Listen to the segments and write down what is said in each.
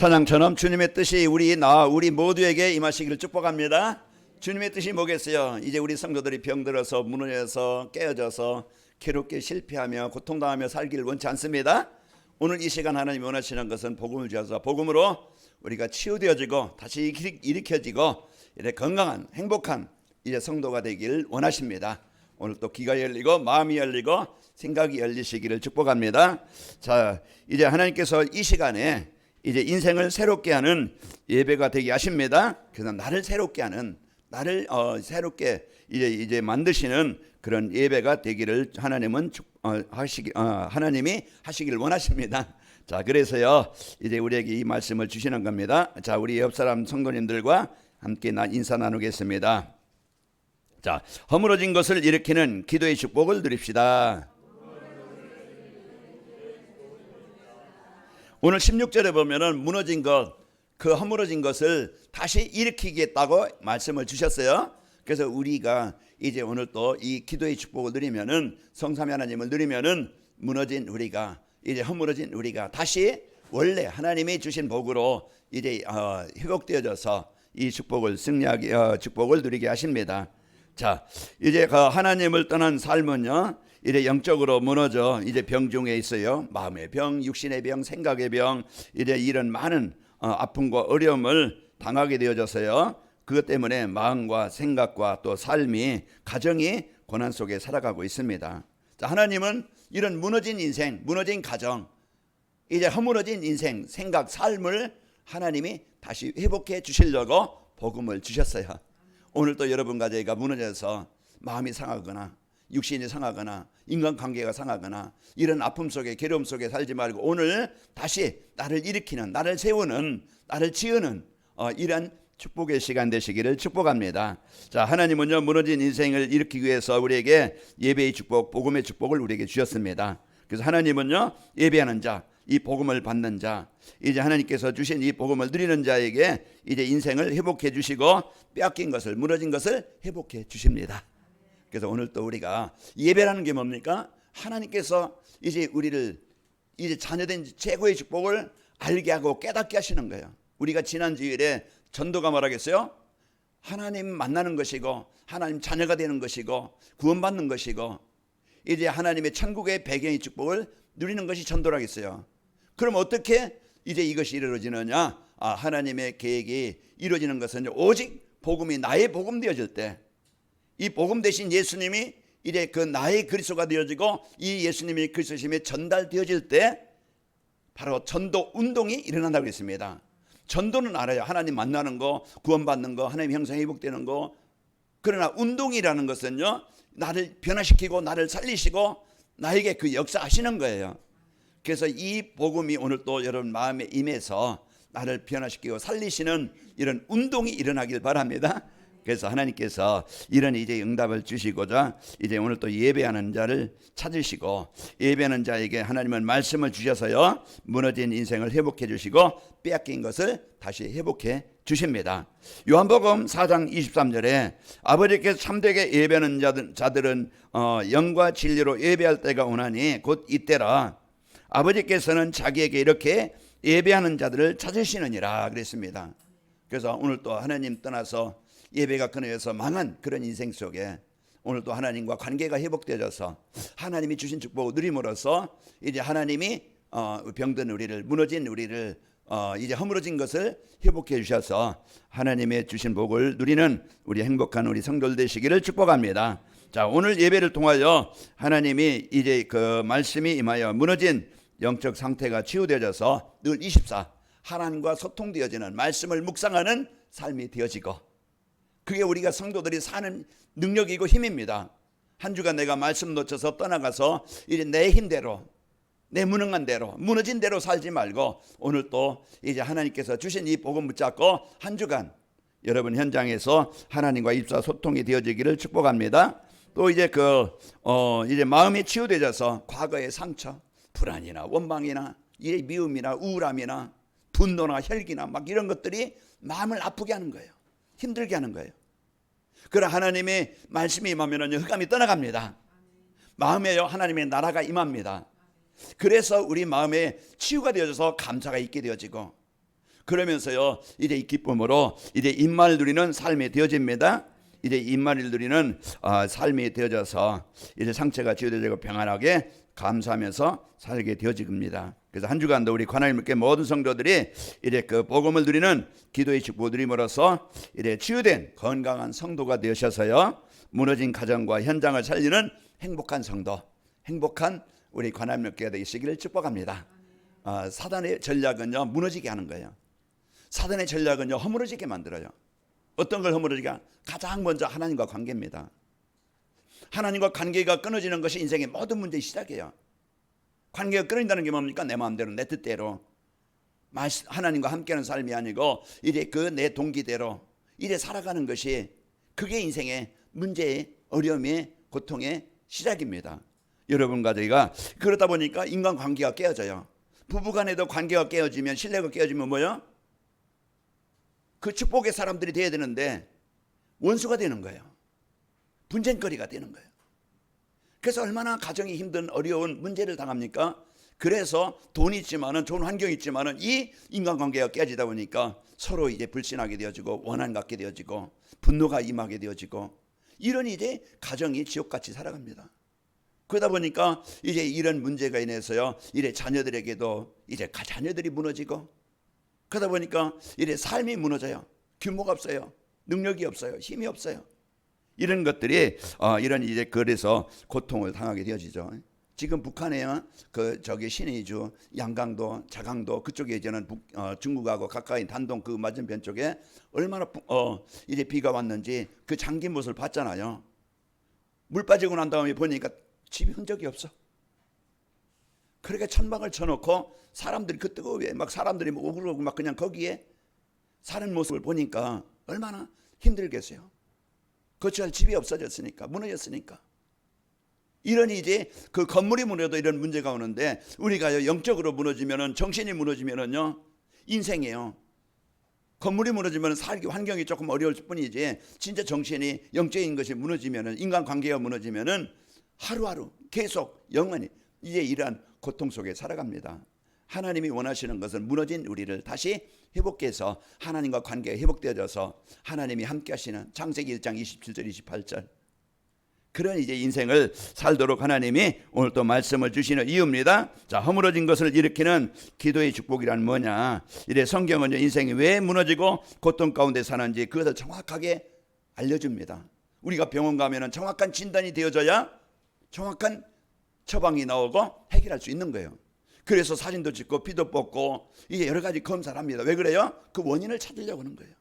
찬양처럼 주님의 뜻이 우리 모두에게 임하시기를 축복합니다. 주님의 뜻이 뭐겠어요? 이제 우리 성도들이 병들어서 무너져서 깨어져서 괴롭게 실패하며 고통당하며 살기를 원치 않습니다. 오늘 이 시간 하나님이 원하시는 것은 복음을 주셔서 복음으로 우리가 치유되어지고 다시 일으켜지고 이제 건강한 행복한 이제 성도가 되길 원하십니다. 오늘 또 귀가 열리고 마음이 열리고 생각이 열리시기를 축복합니다. 자, 이제 하나님께서 이 시간에 이제 인생을 새롭게 하는 예배가 되게 하십니다. 그래서 나를 새롭게 하는, 나를 새롭게 이제 만드시는 그런 예배가 되기를 하나님이 하시기를 원하십니다. 자, 그래서요 이제 우리에게 이 말씀을 주시는 겁니다. 자, 우리 옆 사람 성도님들과 함께 인사 나누겠습니다. 자, 허물어진 것을 일으키는 기도의 축복을 누립시다. 오늘 16절에 보면은 무너진 것, 그 허물어진 것을 다시 일으키겠다고 말씀을 주셨어요. 그래서 우리가 이제 오늘 또 이 기도의 축복을 누리면은, 성삼위 하나님을 누리면은 무너진 우리가, 이제 허물어진 우리가 다시 원래 하나님이 주신 복으로 이제 회복되어져서 이 축복을 축복을 누리게 하십니다. 자, 이제 그 하나님을 떠난 삶은요, 이제 영적으로 무너져 이제 병중에 있어요. 마음의 병, 육신의 병, 생각의 병, 이제 이런 많은 아픔과 어려움을 당하게 되어져서요. 그것 때문에 마음과 생각과 또 삶이, 가정이 고난 속에 살아가고 있습니다. 자, 하나님은 이런 무너진 인생, 무너진 가정, 이제 허물어진 인생, 생각, 삶을 하나님이 다시 회복해 주시려고 복음을 주셨어요. 오늘 또 여러분과 저희가 무너져서 마음이 상하거나 육신이 상하거나 인간관계가 상하거나 이런 아픔 속에, 괴로움 속에 살지 말고 오늘 다시 나를 일으키는, 나를 세우는, 나를 지으는 이런 축복의 시간 되시기를 축복합니다. 자, 하나님은요 무너진 인생을 일으키기 위해서 우리에게 예배의 축복, 복음의 축복을 우리에게 주셨습니다. 그래서 하나님은요 예배하는 자, 이 복음을 받는 자, 이제 하나님께서 주신 이 복음을 누리는 자에게 이제 인생을 회복해 주시고 빼앗긴 것을, 무너진 것을 회복해 주십니다. 그래서 오늘 또 우리가 예배라는 게 뭡니까? 하나님께서 이제 우리를 이제 자녀된 최고의 축복을 알게 하고 깨닫게 하시는 거예요. 우리가 지난 주일에 전도가 뭐라겠어요? 하나님 만나는 것이고 하나님 자녀가 되는 것이고 구원받는 것이고 이제 하나님의 천국의 배경의 축복을 누리는 것이 전도라겠어요. 그럼 어떻게 이제 이것이 이루어지느냐? 하나님의 계획이 이루어지는 것은 오직 복음이 나의 복음 되어질 때, 이 복음 대신 예수님이 이제 그 나의 그리스도가 되어지고 이 예수님이 그리스도심에 전달되어질 때 바로 전도 운동이 일어난다고 했습니다. 전도는 알아요. 하나님 만나는 거, 구원받는 거, 하나님 형상 회복되는 거. 그러나 운동이라는 것은요, 나를 변화시키고 나를 살리시고 나에게 그 역사하시는 거예요. 그래서 이 복음이 오늘 또 여러분 마음에 임해서 나를 변화시키고 살리시는 이런 운동이 일어나길 바랍니다. 그래서 하나님께서 이런 이제 응답을 주시고자 이제 오늘 또 예배하는 자를 찾으시고, 예배하는 자에게 하나님은 말씀을 주셔서요 무너진 인생을 회복해 주시고 빼앗긴 것을 다시 회복해 주십니다. 요한복음 4장 23절에 아버지께서 참되게 예배하는 자들은 영과 진리로 예배할 때가 오나니 곧 이때라. 아버지께서는 자기에게 이렇게 예배하는 자들을 찾으시느니라 그랬습니다. 그래서 오늘 또 하나님 떠나서 예배가 끊어져서 망한 그런 인생 속에 오늘 또 하나님과 관계가 회복되어져서 하나님이 주신 축복을 누림으로써 이제 하나님이 병든 우리를, 무너진 우리를, 이제 허물어진 것을 회복해 주셔서 하나님의 주신 복을 누리는 우리 행복한 우리 성도들 되시기를 축복합니다. 자, 오늘 예배를 통하여 하나님이 이제 그 말씀이 임하여 무너진 영적 상태가 치유되어져서 늘 24 하나님과 소통되어지는, 말씀을 묵상하는 삶이 되어지고, 그게 우리가 성도들이 사는 능력이고 힘입니다. 한 주간 내가 말씀 놓쳐서 떠나가서 이제 내 힘대로, 내 무능한 대로, 무너진 대로 살지 말고 오늘 또 이제 하나님께서 주신 이 복음 붙잡고 한 주간 여러분 현장에서 하나님과 입사 소통이 되어지기를 축복합니다. 또 이제 이제 마음이 치유되어져서 과거의 상처, 불안이나 원망이나 이 미움이나 우울함이나 분노나 혈기나 막 이런 것들이 마음을 아프게 하는 거예요. 힘들게 하는 거예요. 그러나 하나님의 말씀이 임하면 흑암이 떠나갑니다. 마음에요 하나님의 나라가 임합니다. 그래서 우리 마음에 치유가 되어져서 감사가 있게 되어지고, 그러면서요 이제 이 기쁨으로 이제 입만을 누리는 삶이 되어집니다. 이제 입만을 누리는 삶이 되어져서 이제 상처가 치유되고 평안하게 감사하면서 살게 되어집니다. 그래서 한 주간도 우리 관할님께 모든 성도들이 이제 그 복음을 누리는 기도의 축복을 누림으로써 이제 치유된 건강한 성도가 되셔서요 무너진 가정과 현장을 살리는 행복한 성도, 행복한 우리 관할님께 되시기를 축복합니다. 사단의 전략은요 무너지게 하는 거예요. 사단의 전략은요 허물어지게 만들어요. 어떤 걸 허물어지게 하냐? 가장 먼저 하나님과 관계입니다. 하나님과 관계가 끊어지는 것이 인생의 모든 문제의 시작이에요. 관계가 끊어진다는 게 뭡니까? 내 마음대로 내 뜻대로 하나님과 함께하는 삶이 아니고 이제 그 내 동기대로 이래 살아가는 것이 그게 인생의 문제의 어려움의 고통의 시작입니다. 여러분과 저희가 그러다 보니까 인간관계가 깨어져요. 부부간에도 관계가 깨어지면 신뢰가 깨어지면 뭐요? 그 축복의 사람들이 돼야 되는데 원수가 되는 거예요. 분쟁거리가 되는 거예요. 그래서 얼마나 가정이 힘든 어려운 문제를 당합니까? 그래서 돈이 있지만은 좋은 환경이 있지만은 이 인간관계가 깨지다 보니까 서로 이제 불신하게 되어지고 원한 갖게 되어지고 분노가 임하게 되어지고 이런 이제 가정이 지옥같이 살아갑니다. 그러다 보니까 이제 이런 문제가 인해서요 이제 자녀들에게도 이제 자녀들이 무너지고 그러다 보니까 이제 삶이 무너져요. 규모가 없어요. 능력이 없어요. 힘이 없어요. 이런 것들이 이런 이제 그래서 고통을 당하게 되어지죠. 지금 북한에요 저기 신의주, 양강도, 자강도 그쪽에 이제는 중국하고 가까이 단동 그 맞은편 쪽에 얼마나 이제 비가 왔는지 그 잠긴 모습을 봤잖아요. 물 빠지고 난 다음에 보니까 집이 흔적이 없어. 그러니까 천막을 쳐놓고 사람들이 그 뜨거움에 막 사람들이 오그러고 막 그냥 거기에 사는 모습을 보니까 얼마나 힘들겠어요. 거처할 집이 없어졌으니까, 무너졌으니까. 이런 이제 그 건물이 무너도 이런 문제가 오는데 우리가 영적으로 무너지면은 정신이 무너지면은요 인생이에요. 건물이 무너지면 살기 환경이 조금 어려울 뿐이지 진짜 정신이 영적인 것이 무너지면은 인간관계가 무너지면은 하루하루 계속 영원히 이제 이러한 고통 속에 살아갑니다. 하나님이 원하시는 것은 무너진 우리를 다시 회복해서 하나님과 관계가 회복되어져서 하나님이 함께 하시는 창세기 1장 27절 28절 그런 이제 인생을 살도록 하나님이 오늘 또 말씀을 주시는 이유입니다. 자, 허물어진 것을 일으키는 기도의 축복이란 뭐냐? 이래 성경은 인생이 왜 무너지고 고통 가운데 사는지 그것을 정확하게 알려줍니다. 우리가 병원 가면은 정확한 진단이 되어져야 정확한 처방이 나오고 해결할 수 있는 거예요. 그래서 사진도 찍고 피도 뽑고 이게 여러 가지 검사를 합니다. 왜 그래요? 그 원인을 찾으려고 하는 거예요.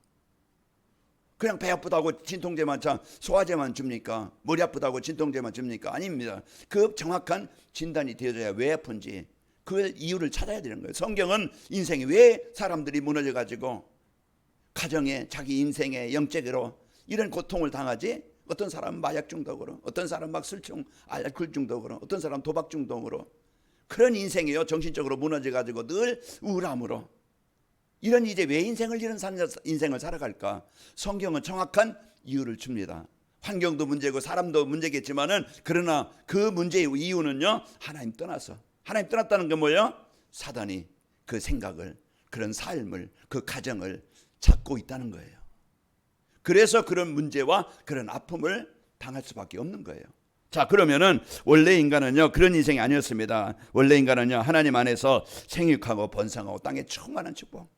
그냥 배 아프다고 진통제만 소화제만 줍니까? 머리 아프다고 진통제만 줍니까? 아닙니다. 그 정확한 진단이 되어져야 왜 아픈지 그 이유를 찾아야 되는 거예요. 성경은 인생이 왜 사람들이 무너져 가지고 가정에 자기 인생에 영적으로 이런 고통을 당하지? 어떤 사람은 마약 중독으로, 어떤 사람은 막 술중, 알코올 중독으로, 어떤 사람은 도박 중독으로 그런 인생이요 정신적으로 무너져 가지고 늘 우울함으로 이런 이제 왜 이런 인생을 살아갈까? 성경은 정확한 이유를 줍니다. 환경도 문제고 사람도 문제겠지만은 그러나 그 문제의 이유는요 하나님 떠나서 하나님 떠났다는 게 뭐예요? 사단이 그 생각을 그런 삶을 그 가정을 찾고 있다는 거예요. 그래서 그런 문제와 그런 아픔을 당할 수밖에 없는 거예요. 자, 그러면은 원래 인간은요 그런 인생이 아니었습니다. 원래 인간은요 하나님 안에서 생육하고 번성하고 땅에 충만한 축복.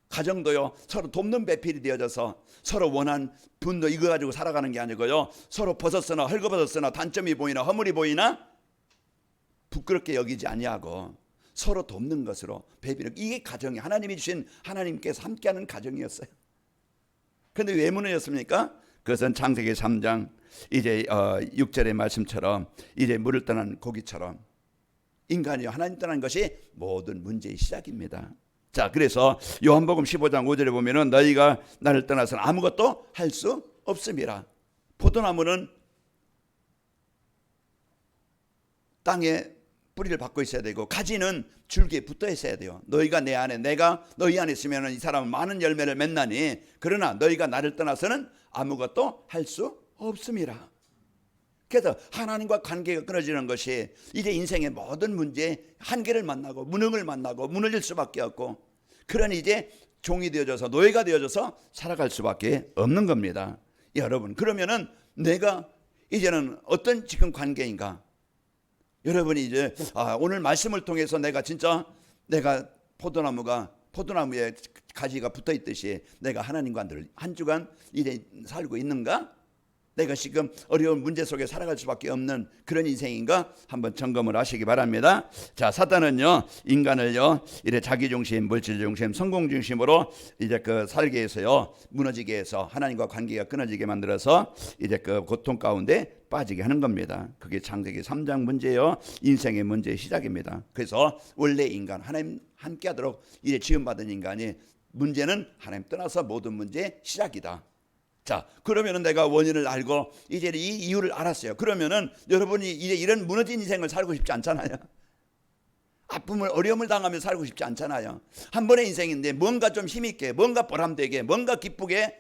가정도요 서로 돕는 배필이 되어져서 서로 원한 분노 이거 가지고 살아가는 게 아니고요 서로 벗었으나 헐거벗었으나 단점이 보이나 허물이 보이나 부끄럽게 여기지 아니하고 서로 돕는 것으로 배필. 이게 가정이 하나님이 주신 하나님께서 함께하는 가정이었어요. 그런데 왜 무너졌습니까? 그것은 창세기 3장 이제 6절의 말씀처럼 이제 물을 떠난 고기처럼 인간이 하나님 떠난 것이 모든 문제의 시작입니다. 자, 그래서 요한복음 15장 5절에 보면은 너희가 나를 떠나서는 아무것도 할 수 없음이라. 포도나무는 땅에 뿌리를 받고 있어야 되고 가지는 줄기에 붙어 있어야 돼요. 너희가 내 안에 내가 너희 안에 있으면 이 사람은 많은 열매를 맺나니 그러나 너희가 나를 떠나서는 아무것도 할 수 없음이라. 그래서 하나님과 관계가 끊어지는 것이 이제 인생의 모든 문제에 한계를 만나고 무능을 만나고 무너질 수밖에 없고 그런 이제 종이 되어져서 노예가 되어져서 살아갈 수밖에 없는 겁니다. 여러분, 그러면은 내가 이제는 어떤 지금 관계인가? 여러분이 이제 오늘 말씀을 통해서 내가 진짜 내가 포도나무에 가지가 붙어 있듯이 내가 하나님과 늘 한 주간 이제 살고 있는가? 내가 지금 어려운 문제 속에 살아갈 수밖에 없는 그런 인생인가? 한번 점검을 하시기 바랍니다. 자, 사탄은요, 인간을요, 이래 자기 중심, 물질 중심, 성공 중심으로 이제 그 살게 해서요, 무너지게 해서 하나님과 관계가 끊어지게 만들어서 이제 그 고통 가운데 빠지게 하는 겁니다. 그게 창세기 3장 문제요, 인생의 문제의 시작입니다. 그래서 원래 인간, 하나님 함께하도록 이제 지음받은 인간이 문제는 하나님 떠나서 모든 문제의 시작이다. 자, 그러면은 내가 원인을 알고 이제 이 이유를 알았어요. 그러면은 여러분이 이제 이런 무너진 인생을 살고 싶지 않잖아요. 아픔을 어려움을 당하며 살고 싶지 않잖아요. 한 번의 인생인데 뭔가 좀 힘있게, 뭔가 보람되게, 뭔가 기쁘게,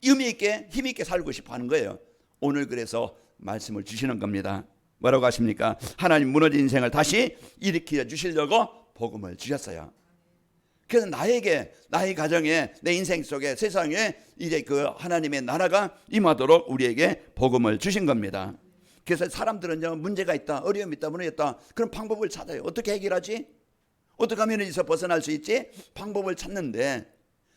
의미있게, 힘있게 살고 싶어 하는 거예요. 오늘 그래서 말씀을 주시는 겁니다. 뭐라고 하십니까? 하나님 무너진 인생을 다시 일으켜 주시려고 복음을 주셨어요. 그래서 나에게, 나의 가정에, 내 인생 속에, 세상에 이제 그 하나님의 나라가 임하도록 우리에게 복음을 주신 겁니다. 그래서 사람들은요, 문제가 있다, 어려움이 있다, 무너졌다, 그런 방법을 찾아요. 어떻게 해결하지? 어떻게 하면 여기서 벗어날 수 있지? 방법을 찾는데,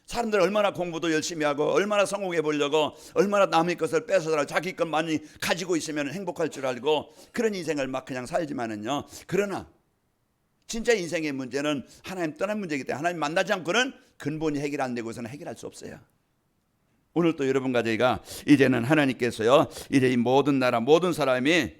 사람들 얼마나 공부도 열심히 하고 얼마나 성공해 보려고 얼마나 남의 것을 뺏어서 자기 것 많이 가지고 있으면 행복할 줄 알고 그런 인생을 막 그냥 살지만은요, 그러나 진짜 인생의 문제는 하나님 떠난 문제이기 때문에 하나님 만나지 않고는 근본이 해결 안 되고서는 해결할 수 없어요. 오늘 또 여러분과 저희가 이제는 하나님께서요, 이제 이 모든 나라 모든 사람이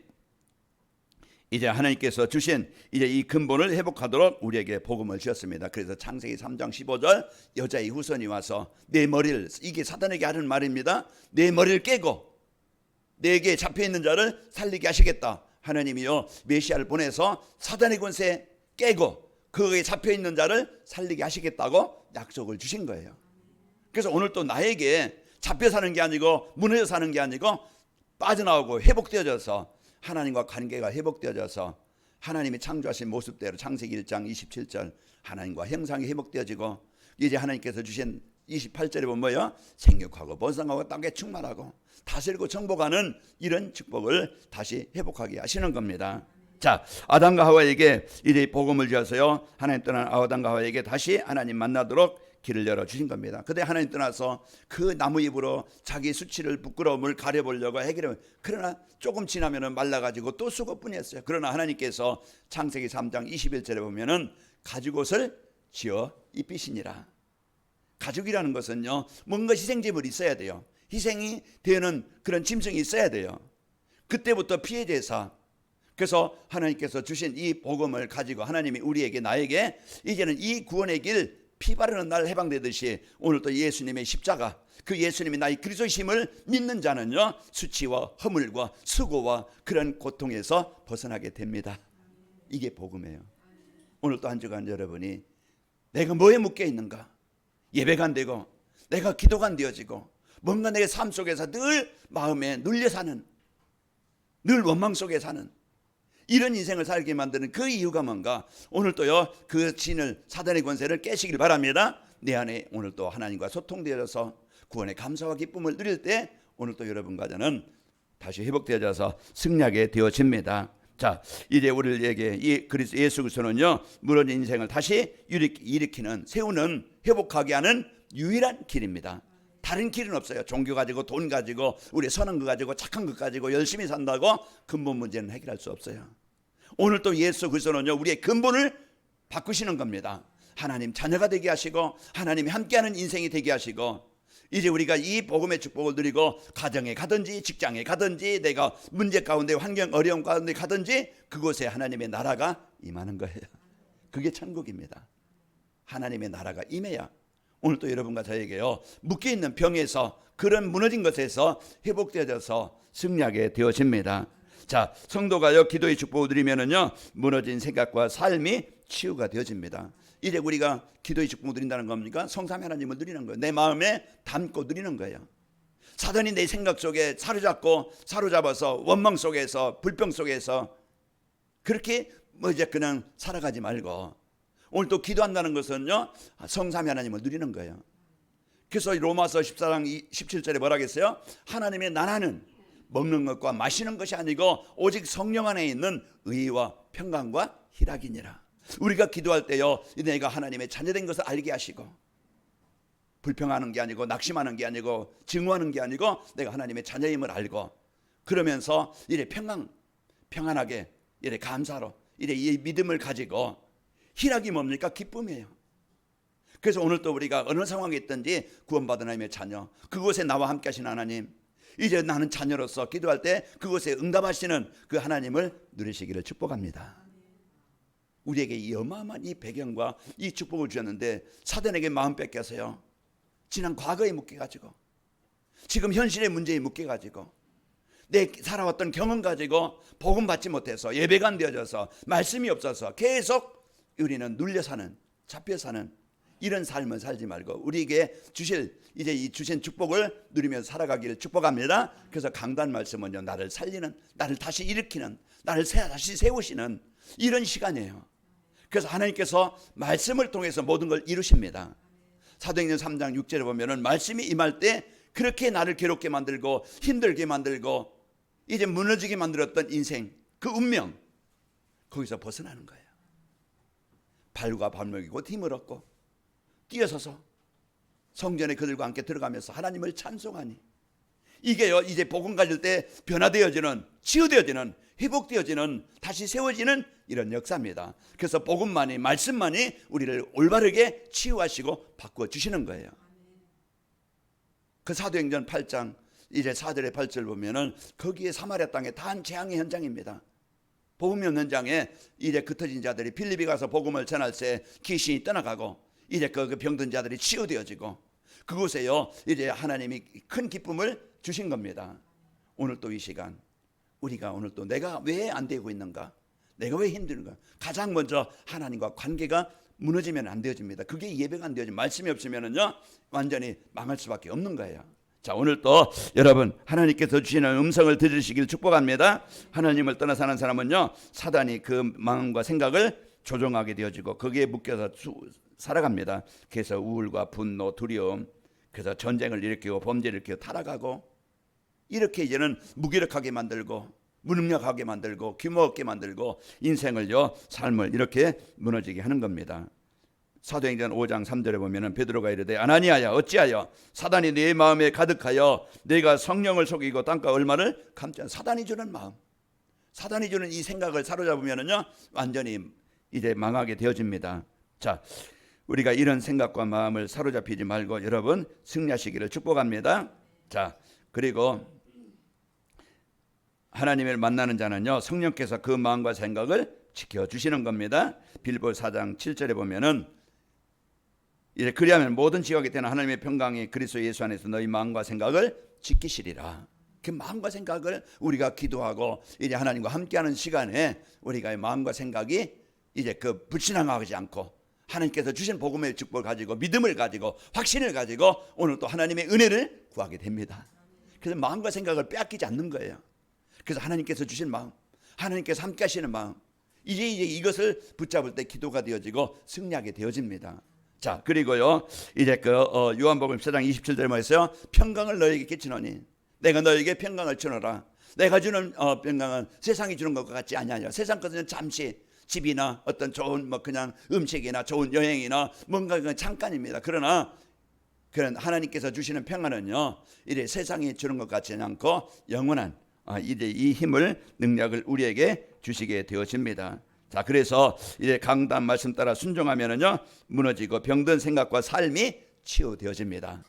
이제 하나님께서 주신 이제 이 근본을 회복하도록 우리에게 복음을 주셨습니다. 그래서 창세기 3장 15절 여자의 후손이 와서 내 머리를, 이게 사단에게 하는 말입니다. 내 머리를 깨고 내게 잡혀있는 자를 살리게 하시겠다. 하나님이요, 메시아를 보내서 사단의 권세 깨고 그에 잡혀있는 자를 살리게 하시겠다고 약속을 주신 거예요. 그래서 오늘 또 나에게 잡혀 사는 게 아니고 무너져 사는 게 아니고 빠져나오고 회복되어져서 하나님과 관계가 회복되어져서 하나님이 창조하신 모습대로 창세기 1장 27절 하나님과 형상이 회복되어지고 이제 하나님께서 주신 28절에 보면 뭐예요? 생육하고 번성하고 땅에 충만하고 다스리고 정복하는 이런 축복을 다시 회복하게 하시는 겁니다. 자, 아담과 하와에게 이제 복음을 주어서요, 하나님 떠난 아담과 하와에게 다시 하나님 만나도록 길을 열어주신 겁니다. 그때 하나님 떠나서 그 나무 잎으로 자기 수치를, 부끄러움을 가려보려고 해결하면, 그러나 조금 지나면 말라가지고 또 수고뿐이었어요. 그러나 하나님께서 창세기 3장 21절에 보면은 가죽옷을 지어 입히시니라. 가죽이라는 것은요, 뭔가 희생제물이 있어야 돼요. 희생이 되는 그런 짐승이 있어야 돼요. 그때부터 피해 제사. 그래서 하나님께서 주신 이 복음을 가지고 하나님이 우리에게, 나에게 이제는 이 구원의 길, 피 바르는 날 해방되듯이 오늘도 예수님의 십자가, 그 예수님이 나의 그리스도심을 믿는 자는요, 수치와 허물과 수고와 그런 고통에서 벗어나게 됩니다. 이게 복음이에요. 오늘 또 한 주간 여러분이 내가 뭐에 묶여 있는가? 예배가 안 되고 내가 기도가 안 되어지고 뭔가 내 삶 속에서 늘 마음에 눌려 사는, 늘 원망 속에 사는 이런 인생을 살게 만드는 그 이유가 뭔가? 오늘 또요, 그 진을, 사단의 권세를 깨시길 바랍니다. 내 안에 오늘 또 하나님과 소통되어서 구원의 감사와 기쁨을 누릴 때 오늘 또 여러분과 저는 다시 회복되어져서 승리하게 되어집니다. 자, 이제 우리에게 예수 그리스도는요, 무너진 인생을 다시 일으키는, 세우는, 회복하게 하는 유일한 길입니다. 다른 길은 없어요. 종교 가지고, 돈 가지고, 우리 선한 거 가지고, 착한 것 가지고 열심히 산다고 근본 문제는 해결할 수 없어요. 오늘 또 예수 그리스도는요, 우리의 근본을 바꾸시는 겁니다. 하나님 자녀가 되게 하시고 하나님이 함께하는 인생이 되게 하시고, 이제 우리가 이 복음의 축복을 누리고 가정에 가든지 직장에 가든지 내가 문제 가운데, 환경 어려움 가운데 가든지 그곳에 하나님의 나라가 임하는 거예요. 그게 천국입니다. 하나님의 나라가 임해야 오늘 또 여러분과 저에게요, 묶여있는 병에서, 그런 무너진 것에서 회복되어져서 승리하게 되어집니다. 자, 성도가요, 기도의 축복을 누리면은요, 무너진 생각과 삶이 치유가 되어집니다. 이제 우리가 기도의 축복을 누린다는 겁니까? 성삼위 하나님을 누리는 거예요. 내 마음에 담고 누리는 거예요. 사단이 내 생각 속에 사로잡아서 원망 속에서, 불평 속에서 그렇게 이제 그냥 살아가지 말고, 오늘 또 기도한다는 것은요, 성삼위 하나님을 누리는 거예요. 그래서 로마서 14장 17절에 뭐라 했어요? 하나님의 나라는 먹는 것과 마시는 것이 아니고 오직 성령 안에 있는 의와 평강과 희락이니라. 우리가 기도할 때요, 내가 하나님의 자녀된 것을 알게 하시고, 불평하는 게 아니고 낙심하는 게 아니고 증오하는 게 아니고 내가 하나님의 자녀임을 알고, 그러면서 이래 평안하게 이래 감사로 이래 이 믿음을 가지고, 희락이 뭡니까? 기쁨이에요. 그래서 오늘 또 우리가 어느 상황에 있든지 구원받은 하나님의 자녀, 그곳에 나와 함께 하신 하나님, 이제 나는 자녀로서 기도할 때 그곳에 응답하시는 그 하나님을 누리시기를 축복합니다. 우리에게 이 어마어마한 이 배경과 이 축복을 주셨는데 사단에게 마음 뺏겨서요, 지난 과거에 묶여가지고, 지금 현실의 문제에 묶여가지고, 내 살아왔던 경험 가지고 복음 받지 못해서 예배가 안 되어져서 말씀이 없어서 계속 우리는 눌려 사는, 잡혀 사는 이런 삶을 살지 말고 우리에게 주실 이제 이 주신 축복을 누리면서 살아가기를 축복합니다. 그래서 강단 말씀은요, 나를 살리는, 나를 다시 일으키는, 나를 다시 세우시는 이런 시간이에요. 그래서 하나님께서 말씀을 통해서 모든 걸 이루십니다. 사도행전 3장 6절에 보면은 말씀이 임할 때 그렇게 나를 괴롭게 만들고 힘들게 만들고 이제 무너지게 만들었던 인생, 그 운명, 거기서 벗어나는 거예요. 발과 발목이 곧 힘을 얻고 뛰어서서 성전에 그들과 함께 들어가면서 하나님을 찬송하니, 이게요 이제 복음 가질 때 변화되어지는, 치유되어지는, 회복되어지는, 다시 세워지는 이런 역사입니다. 그래서 복음만이, 말씀만이 우리를 올바르게 치유하시고 바꿔주시는 거예요. 그 사도행전 8장 이제 4절에 8절 보면은 거기에 사마리아 땅에 단 재앙의 현장입니다. 복음의 현장에 이제 흩어진 자들이 빌립이 가서 복음을 전할 때 귀신이 떠나가고 이제 그 병든 자들이 치유되어지고, 그곳에요 이제 하나님이 큰 기쁨을 주신 겁니다. 오늘 또 이 시간 우리가 오늘 또 내가 왜 안 되고 있는가, 내가 왜 힘든가, 가장 먼저 하나님과 관계가 무너지면 안 되어집니다. 그게 예배가 안 되어지면, 말씀이 없으면은요 완전히 망할 수밖에 없는 거예요. 자, 오늘 또 여러분 하나님께서 주시는 음성을 들으시길 축복합니다. 하나님을 떠나 사는 사람은요 사단이 그 마음과 생각을 조종하게 되어지고 거기에 묶여서 살아갑니다. 그래서 우울과 분노, 두려움, 그래서 전쟁을 일으키고 범죄를 일으키고 타락하고, 이렇게 이제는 무기력하게 만들고 무능력하게 만들고 규모 없게 만들고 인생을요, 삶을 이렇게 무너지게 하는 겁니다. 사도행전 5장 3절에 보면은 베드로가 이르되 아나니아야 어찌하여 사단이 네 마음에 가득하여 네가 성령을 속이고 땅과 얼마를 감지 않. 사단이 주는 마음, 사단이 주는 이 생각을 사로잡으면은요 완전히 이제 망하게 되어집니다. 자, 우리가 이런 생각과 마음을 사로잡히지 말고 여러분 승리하시기를 축복합니다. 자, 그리고 하나님을 만나는 자는요 성령께서 그 마음과 생각을 지켜주시는 겁니다. 빌보 4장 7절에 보면은 이제 그리하면 모든 지각이 되는 하나님의 평강이 그리스도 예수 안에서 너희 마음과 생각을 지키시리라. 그 마음과 생각을 우리가 기도하고 이제 하나님과 함께하는 시간에 우리가 마음과 생각이 이제 그 불신앙하지 않고 하나님께서 주신 복음의 축복을 가지고 믿음을 가지고 확신을 가지고 오늘 또 하나님의 은혜를 구하게 됩니다. 그래서 마음과 생각을 빼앗기지 않는 거예요. 그래서 하나님께서 주신 마음, 하나님께서 함께 하시는 마음, 이제 이것을 붙잡을 때 기도가 되어지고 승리하게 되어집니다. 자, 그리고요 이제 그 요한복음 4장 27절에 뭐했어요? 평강을 너에게 끼치노니 내가 너에게 평강을 주노라. 내가 주는 평강은 세상이 주는 것과 같지 아니하냐. 세상 것은 잠시 집이나 어떤 좋은 뭐 그냥 음식이나 좋은 여행이나 뭔가 그냥 잠깐입니다. 그러나 그런 하나님께서 주시는 평안은요 이래 세상이 주는 것 같지 않고 영원한 이제 이 힘을, 능력을 우리에게 주시게 되어집니다. 자, 그래서 이제 강단 말씀 따라 순종하면은요 무너지고 병든 생각과 삶이 치유되어집니다.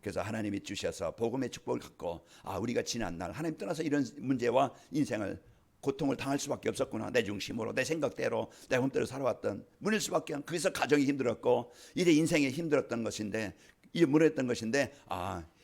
그래서 하나님이 주셔서 복음의 축복을 갖고 우리가 지난 날 하나님 떠나서 이런 문제와 인생을 고통을 당할 수밖에 없었구나. 내 중심으로 내 생각대로 내 마음대로 살아왔던 문일 수밖에 없고, 그래서 가정이 힘들었고 이제 인생이 힘들었던 것인데 이제 무너졌던 것인데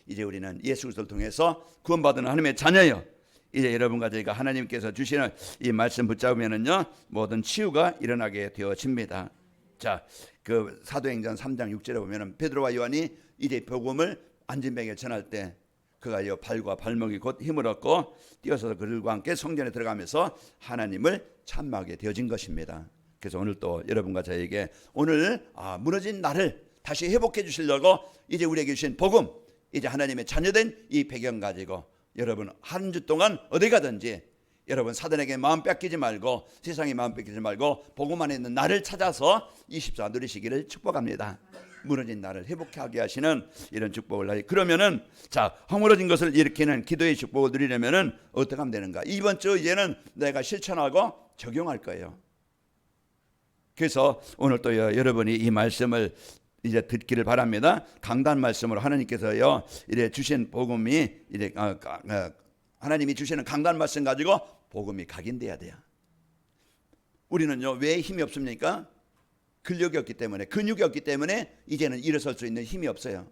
이제 우리는 예수 그리스도를 통해서 구원받은 하나님의 자녀요. 이제 여러분과 저희가 하나님께서 주시는 이 말씀 붙잡으면은요 모든 치유가 일어나게 되어집니다. 자, 그 사도행전 3장 6절에 보면은 베드로와 요한이 이제 복음을 안진뱅이에 전할 때 그가 발과 발목이 곧 힘을 얻고 뛰어서서 그들과 함께 성전에 들어가면서 하나님을 찬미하게 되어진 것입니다. 그래서 오늘 또 여러분과 저에게 오늘 무너진 나를 다시 회복해 주시려고 이제 우리에게 주신 복음, 이제 하나님의 자녀된 이 배경 가지고 여러분 한 주 동안 어디 가든지 여러분 사단에게 마음 뺏기지 말고 세상에 마음 뺏기지 말고 복음 안에 있는 나를 찾아서 24 누리시기를 축복합니다. 무너진 나를 회복하게 하시는 이런 축복을. 그러면은 자, 허물어진 것을 일으키는 기도의 축복을 누리려면은 어떻게 하면 되는가? 이번 주 이제는 내가 실천하고 적용할 거예요. 그래서 오늘 또 여러분이 이 말씀을 이제 듣기를 바랍니다. 강단 말씀으로 하나님께서요 이래 주신 복음이 이제 하나님이 주시는 강단 말씀 가지고 복음이 각인돼야 돼요. 우리는요 왜 힘이 없습니까? 근력이 없기 때문에, 근육이 없기 때문에 이제는 일어설 수 있는 힘이 없어요.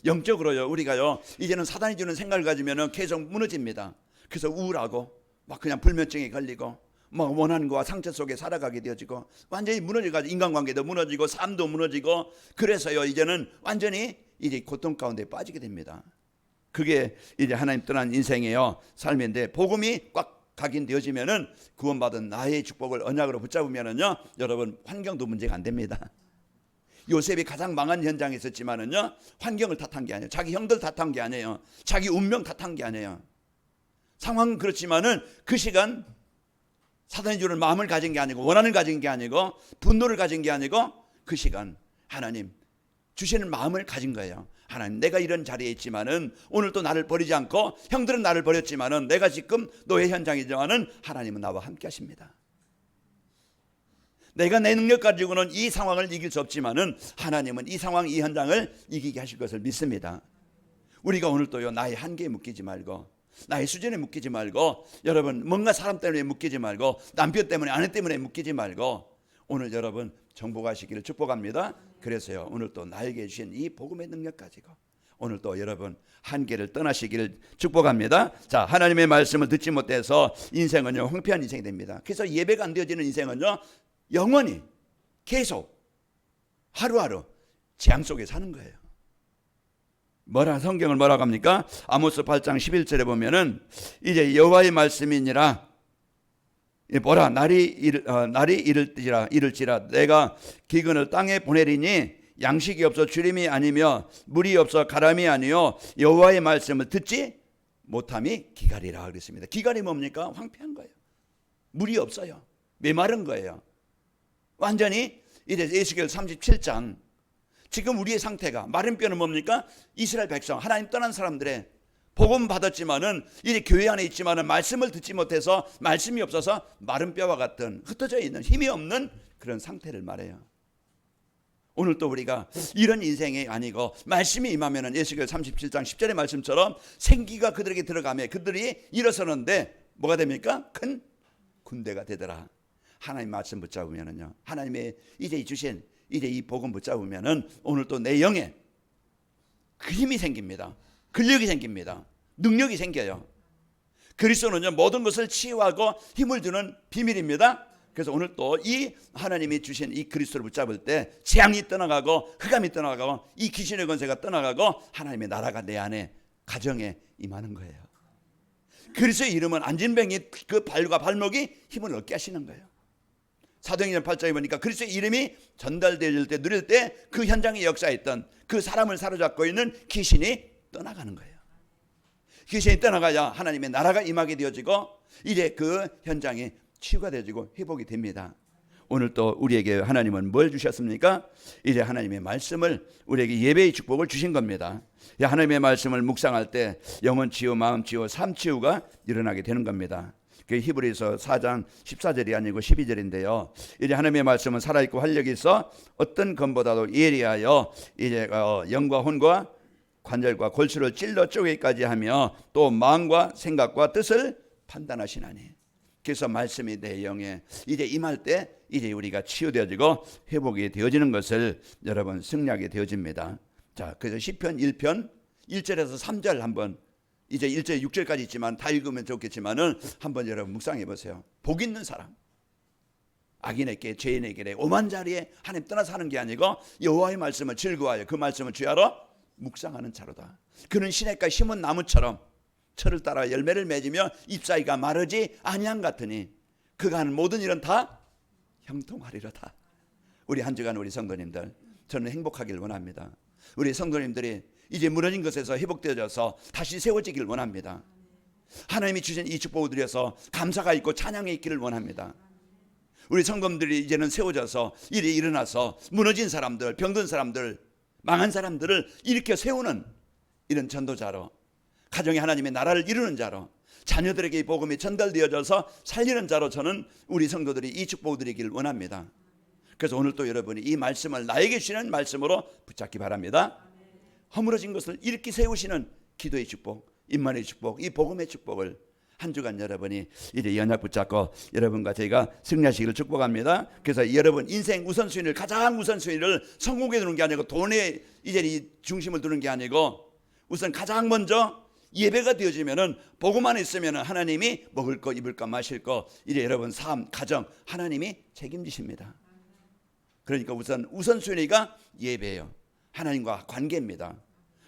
영적으로요 우리가요 이제는 사단이 주는 생각을 가지면은 계속 무너집니다. 그래서 우울하고 막 그냥 불면증에 걸리고 막 원하는 거와 상처 속에 살아가게 되어지고 완전히 무너져가지고 인간관계도 무너지고 삶도 무너지고 그래서요 이제는 완전히 이제 고통 가운데 빠지게 됩니다. 그게 이제 하나님 떠난 인생이에요 삶인데, 복음이 꽉 각인되어지면은 구원받은 나의 축복을 언약으로 붙잡으면은요 여러분 환경도 문제가 안 됩니다. 요셉이 가장 망한 현장에 있었지만은요 환경을 탓한 게 아니에요. 자기 형들 탓한 게 아니에요. 자기 운명 탓한 게 아니에요. 상황은 그렇지만은 그 시간 사단이 주는 마음을 가진 게 아니고 원한을 가진 게 아니고 분노를 가진 게 아니고 그 시간 하나님 주시는 마음을 가진 거예요. 하나님 내가 이런 자리에 있지만은 오늘 또 나를 버리지 않고 형들은 나를 버렸지만은 내가 지금 노예 현장이지만은 하나님은 나와 함께 하십니다. 내가 내 능력 가지고는 이 상황을 이길 수 없지만은 하나님은 이 상황 이 현장을 이기게 하실 것을 믿습니다. 우리가 오늘 또요 나의 한계에 묶이지 말고 나의 수준에 묶이지 말고 여러분 뭔가 사람 때문에 묶이지 말고 남편 때문에 아내 때문에 묶이지 말고 오늘 여러분 정복하시기를 축복합니다. 그래서요 오늘 또 나에게 주신 이 복음의 능력 가지고 오늘 또 여러분 한계를 떠나시기를 축복합니다. 자, 하나님의 말씀을 듣지 못해서 인생은요 황폐한 인생이 됩니다. 그래서 예배가 안 되어지는 인생은요 영원히 계속 하루하루 재앙 속에 사는 거예요. 성경을 뭐라고 합니까? 아모스 8장 11절에 보면은 이제 여호와의 말씀이니라 보라 날이 이를지라 내가 기근을 땅에 보내리니 양식이 없어 주림이 아니며 물이 없어 가람이 아니요 여호와의 말씀을 듣지 못함이 기갈이라 그랬습니다. 기갈이 뭡니까? 황폐한 거예요. 물이 없어요. 메마른 거예요. 완전히 이제 에스겔 37장 지금 우리의 상태가 마른 뼈는 뭡니까? 이스라엘 백성 하나님 떠난 사람들의 복음 받았지만은 이제 교회 안에 있지만은 말씀을 듣지 못해서 말씀이 없어서 마른 뼈와 같은 흩어져 있는 힘이 없는 그런 상태를 말해요. 오늘 또 우리가 이런 인생이 아니고 말씀이 임하면은 에스겔 37장 10절의 말씀처럼 생기가 그들에게 들어가며 그들이 일어서는데 뭐가 됩니까? 큰 군대가 되더라. 하나님 말씀 붙잡으면은요 하나님의 이제 주신 이제 이 복음 붙잡으면은 오늘 또 내 영에 그 힘이 생깁니다. 근력이 생깁니다. 능력이 생겨요. 그리스도는요 모든 것을 치유하고 힘을 주는 비밀입니다. 그래서 오늘 또 이 하나님이 주신 이 그리스도를 붙잡을 때 재앙이 떠나가고 흑암이 떠나가고 이 귀신의 권세가 떠나가고 하나님의 나라가 내 안에 가정에 임하는 거예요. 그리스도의 이름은 안진뱅이 그 발과 발목이 힘을 얻게 하시는 거예요. 사도행전 8장에 보니까 그리스도의 이름이 전달될 때 누릴 때 그 현장에 역사했던 그 사람을 사로잡고 있는 귀신이 떠나가는 거예요. 귀신이 떠나가야 하나님의 나라가 임하게 되어지고 이제 그 현장이 치유가 되어지고 회복이 됩니다. 오늘 또 우리에게 하나님은 뭘 주셨습니까? 이제 하나님의 말씀을 우리에게 예배의 축복을 주신 겁니다. 하나님의 말씀을 묵상할 때 영혼 치유, 마음 치유, 삶 치유가 일어나게 되는 겁니다. 그 히브리서 4장 14절이 아니고 12절인데요. 이제 하나님의 말씀은 살아있고 활력이 있어 어떤 검보다도 예리하여 이제 영과 혼과 관절과 골수를 찔러 쪼개기까지 하며 또 마음과 생각과 뜻을 판단하시나니. 그래서 말씀이 내 영에 이제 임할 때 이제 우리가 치유되어지고 회복이 되어지는 것을 여러분 승리하게 되어집니다. 자, 그래서 시편 1편 1절에서 3절 한번 이제 1절 6절까지 있지만 다 읽으면 좋겠지만은 한번 여러분 묵상해 보세요. 복 있는 사람, 악인에게 죄인에게 오만 자리에 하나님 떠나서 하는 게 아니고 여호와의 말씀을 즐거워하여 그 말씀을 주야로 묵상하는 자로다. 그는 시냇가 심은 나무처럼 철을 따라 열매를 맺으며 잎사이가 마르지 아니함 같으니 그가 하는 모든 일은 다 형통하리로다. 우리 한 주간 우리 성도님들 저는 행복하길 원합니다. 우리 성도님들이 이제 무너진 것에서 회복되어져서 다시 세워지길 원합니다. 하나님이 주신 이 축복을 드려서 감사가 있고 찬양이 있기를 원합니다. 우리 성도님들이 이제는 세워져서 일이 일어나서 무너진 사람들, 병든 사람들, 망한 사람들을 일으켜 세우는 이런 전도자로, 가정에 하나님의 나라를 이루는 자로, 자녀들에게 이 복음이 전달되어져서 살리는 자로 저는 우리 성도들이 이 축복을 드리기를 원합니다. 그래서 오늘 또 여러분이 이 말씀을 나에게 주시는 말씀으로 붙잡기 바랍니다. 허물어진 것을 일으키 세우시는 기도의 축복, 임만의 축복, 이 복음의 축복을 한 주간 여러분이 이제 연약 붙잡고 여러분과 저희가 승리하시기를 축복합니다. 그래서 여러분 인생 우선순위를, 가장 우선순위를 성공에 두는 게 아니고 돈에 이제 이 중심을 두는 게 아니고 우선 가장 먼저 예배가 되어지면은 복음만 있으면은 하나님이 먹을 거, 입을 거, 마실 거, 이제 여러분 삶, 가정 하나님이 책임지십니다. 그러니까 우선순위가 예배예요. 하나님과 관계입니다.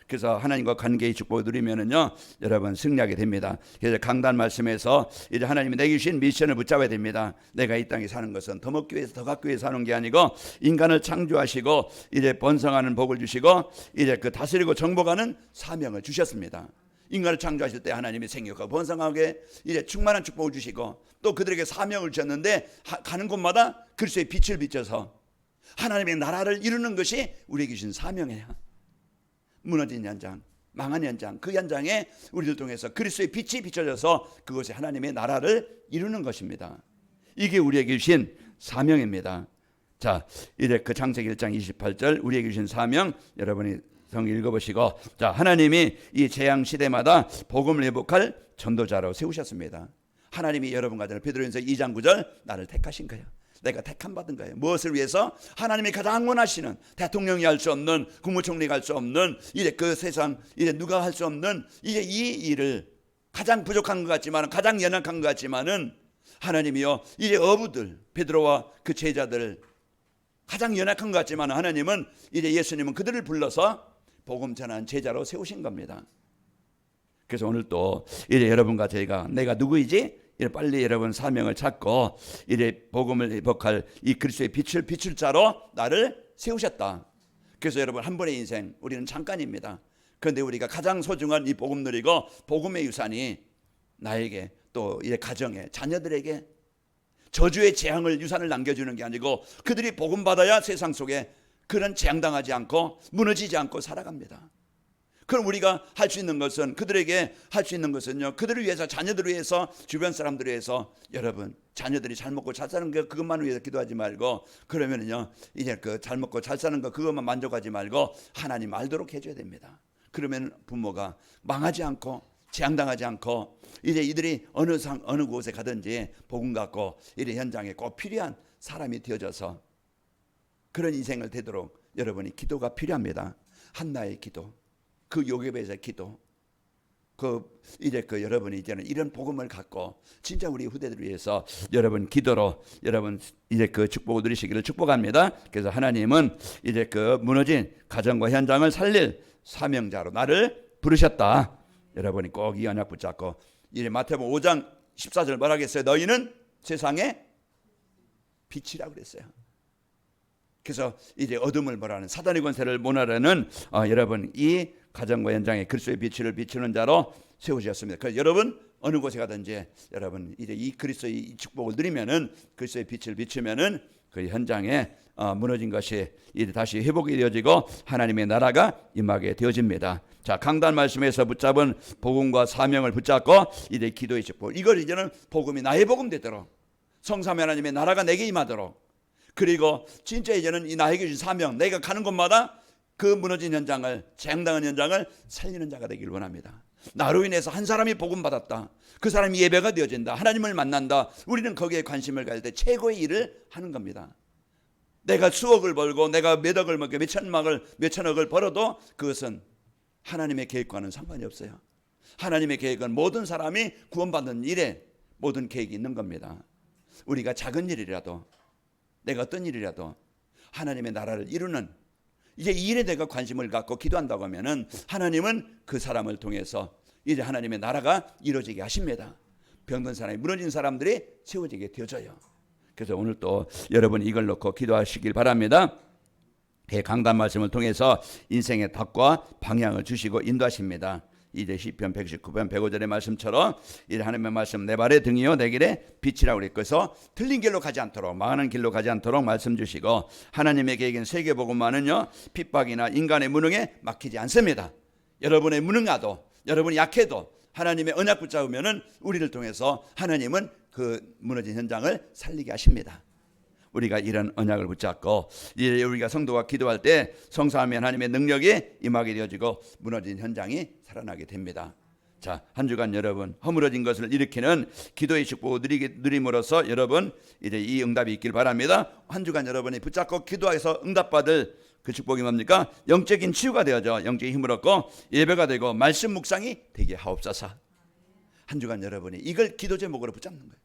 그래서 하나님과 관계의 축복을 누리면은요, 여러분 승리하게 됩니다. 그래서 강단 말씀에서 이제 하나님이 내게 주신 미션을 붙잡아야 됩니다. 내가 이 땅에 사는 것은 더 먹기 위해서, 더 갖기 위해서 사는 게 아니고 인간을 창조하시고 이제 번성하는 복을 주시고 이제 그 다스리고 정복하는 사명을 주셨습니다. 인간을 창조하실 때 하나님이 생육하고 번성하게 이제 충만한 축복을 주시고 또 그들에게 사명을 주셨는데 가는 곳마다 그리스도의 빛을 비춰서 하나님의 나라를 이루는 것이 우리에게 주신 사명이에요. 무너진 현장, 망한 현장, 그 현장에 우리를 통해서 그리스도의 빛이 비춰져서 그것이 하나님의 나라를 이루는 것입니다. 이게 우리에게 주신 사명입니다. 자, 이제 그 창세기 1장 28절 우리에게 주신 사명 여러분이 성 읽어보시고, 자, 하나님이 이 재앙 시대마다 복음을 회복할 전도자로 세우셨습니다. 하나님이 여러분과 저를 베드로전서 2장 9절 나를 택하신 거예요. 내가 택함 받은 거예요. 무엇을 위해서? 하나님이 가장 원하시는, 대통령이 할 수 없는, 국무총리가 할 수 없는, 이제 그 세상 이제 누가 할 수 없는 이제 이 일을 가장 부족한 것 같지만, 가장 연약한 것 같지만은 하나님이요 이제 어부들, 베드로와 그 제자들 가장 연약한 것 같지만 하나님은 이제 예수님은 그들을 불러서 복음 전하는 제자로 세우신 겁니다. 그래서 오늘 또 이제 여러분과 저희가 내가 누구이지? 빨리 여러분 사명을 찾고 이제 복음을 회복할 이 그리스도의 빛을 비출 자로 나를 세우셨다. 그래서 여러분 한 번의 인생 우리는 잠깐입니다. 그런데 우리가 가장 소중한 이 복음 누리고 복음의 유산이 나에게 또 이제 가정에 자녀들에게 저주의 재앙을 유산을 남겨주는 게 아니고 그들이 복음 받아야 세상 속에 그런 재앙당하지 않고 무너지지 않고 살아갑니다. 그럼 우리가 할 수 있는 것은 그들에게 할 수 있는 것은요 그들을 위해서 자녀들을 위해서 주변 사람들을 위해서 여러분 자녀들이 잘 먹고 잘 사는 거 그것만 위해서 기도하지 말고 그러면은요 이제 그 잘 먹고 잘 사는 거 그것만 만족하지 말고 하나님 알도록 해줘야 됩니다. 그러면 부모가 망하지 않고 재앙당하지 않고 이제 이들이 어느 곳에 가든지 복음 갖고 이래 현장에 꼭 필요한 사람이 되어져서 그런 인생을 되도록 여러분이 기도가 필요합니다. 한나의 기도, 그 요괴배의 기도, 이제 여러분이 이제는 이런 복음을 갖고 진짜 우리 후대들을 위해서 여러분 기도로 여러분 이제 그 축복을 누리시기를 축복합니다. 그래서 하나님은 이제 그 무너진 가정과 현장을 살릴 사명자로 나를 부르셨다. 여러분이 꼭 이 언약 붙잡고 이제 마태복음 5장 14절 뭐라 하겠어요? 너희는 세상의 빛이라고 그랬어요. 그래서 이제 어둠을 몰아내는 사단의 권세를 몰아내는 여러분 이 가정과 현장에 그리스도의 빛을 비추는 자로 세우셨습니다. 그래서 여러분 어느 곳에 가든지 여러분 이제 이 그리스도의 축복을 누리면은 그리스도의 빛을 비추면은 그 현장에 무너진 것이 이제 다시 회복이 되어지고 하나님의 나라가 임하게 되어집니다. 자, 강단 말씀에서 붙잡은 복음과 사명을 붙잡고 이제 기도의 축복, 이걸 이제는 복음이 나의 복음 되도록 성삼위 하나님의 나라가 내게 임하도록, 그리고 진짜 이제는 이 나에게 주신 사명, 내가 가는 곳마다 그 무너진 현장을, 재앙당한 현장을 살리는 자가 되길 원합니다. 나로 인해서 한 사람이 복음 받았다, 그 사람이 예배가 되어진다, 하나님을 만난다, 우리는 거기에 관심을 가질 때 최고의 일을 하는 겁니다. 내가 수억을 벌고 내가 몇 억을 먹고 몇 천억을 벌어도 그것은 하나님의 계획과는 상관이 없어요. 하나님의 계획은 모든 사람이 구원받는 일에 모든 계획이 있는 겁니다. 우리가 작은 일이라도, 내가 어떤 일이라도 하나님의 나라를 이루는 이제 이 일에 내가 관심을 갖고 기도한다고 하면은 하나님은 그 사람을 통해서 이제 하나님의 나라가 이루어지게 하십니다. 병든 사람이, 무너진 사람들이 세워지게 되어져요. 그래서 오늘 또 여러분 이걸 놓고 기도하시길 바랍니다. 강단 말씀을 통해서 인생의 답과 방향을 주시고 인도하십니다. 이제 시편 119편 105절의 말씀처럼 이제 하나님의 말씀 내 발의 등이요 내 길의 빛이라고 그랬고서 틀린 길로 가지 않도록 망하는 길로 가지 않도록 말씀 주시고 하나님의 계획은 세계복음만은요 핍박이나 인간의 무능에 막히지 않습니다. 여러분의 무능하도 여러분이 약해도 하나님의 언약 붙잡으면은 우리를 통해서 하나님은 그 무너진 현장을 살리게 하십니다. 우리가 이런 언약을 붙잡고 이제 우리가 성도가 기도할 때 성삼위 하나님의 능력이 임하게 되어지고 무너진 현장이 살아나게 됩니다. 자, 한 주간 여러분 허물어진 것을 일으키는 기도의 축복을 누림으로써 여러분 이제 이 응답이 있길 바랍니다. 한 주간 여러분이 붙잡고 기도해서 응답받을 그 축복이 뭡니까? 영적인 치유가 되어져 영적인 힘을 얻고 예배가 되고 말씀 묵상이 되게 하옵소서. 한 주간 여러분이 이걸 기도 제목으로 붙잡는 거예요.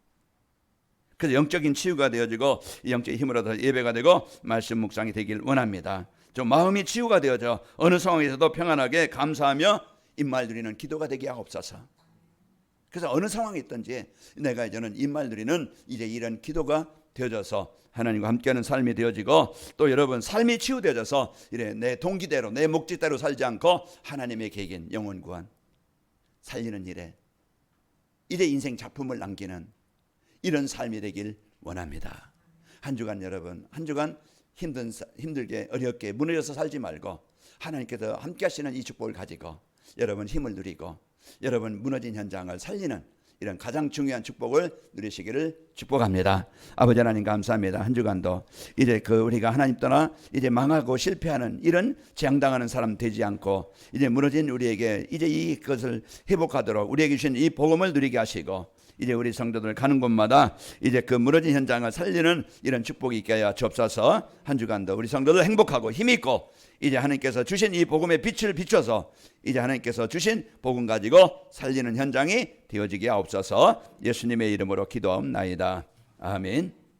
그래서 영적인 치유가 되어지고 영적인 힘을 얻어 예배가 되고 말씀 묵상이 되길 원합니다. 좀 마음이 치유가 되어져 어느 상황에서도 평안하게 감사하며 입말 누리는 기도가 되게 하옵소서. 그래서 어느 상황이 있든지 내가 저는 입말 누리는 이제 이런 기도가 되어져서 하나님과 함께하는 삶이 되어지고 또 여러분 삶이 치유되어져서 이래 내 동기대로 내 목적대로 살지 않고 하나님의 계획인 영혼 구원 살리는 일에 이제 인생 작품을 남기는 이런 삶이 되길 원합니다. 한 주간 여러분 한 주간 힘들게 어렵게 무너져서 살지 말고 하나님께서 함께 하시는 이 축복을 가지고 여러분 힘을 누리고 여러분 무너진 현장을 살리는 이런 가장 중요한 축복을 누리시기를 축복합니다. 아버지 하나님 감사합니다. 한 주간도 이제 우리가 하나님 떠나 이제 망하고 실패하는 이런 재앙당하는 사람 되지 않고 이제 무너진 우리에게 이제 이것을 회복하도록 우리에게 주신 이 복음을 누리게 하시고 이제 우리 성도들 가는 곳마다 이제 그 무너진 현장을 살리는 이런 축복이 있게 하여 주옵소서. 한 주간도 우리 성도들 행복하고 힘있고 이제 하나님께서 주신 이 복음의 빛을 비춰서 이제 하나님께서 주신 복음 가지고 살리는 현장이 되어지게 하옵소서. 예수님의 이름으로 기도하옵나이다. 아멘.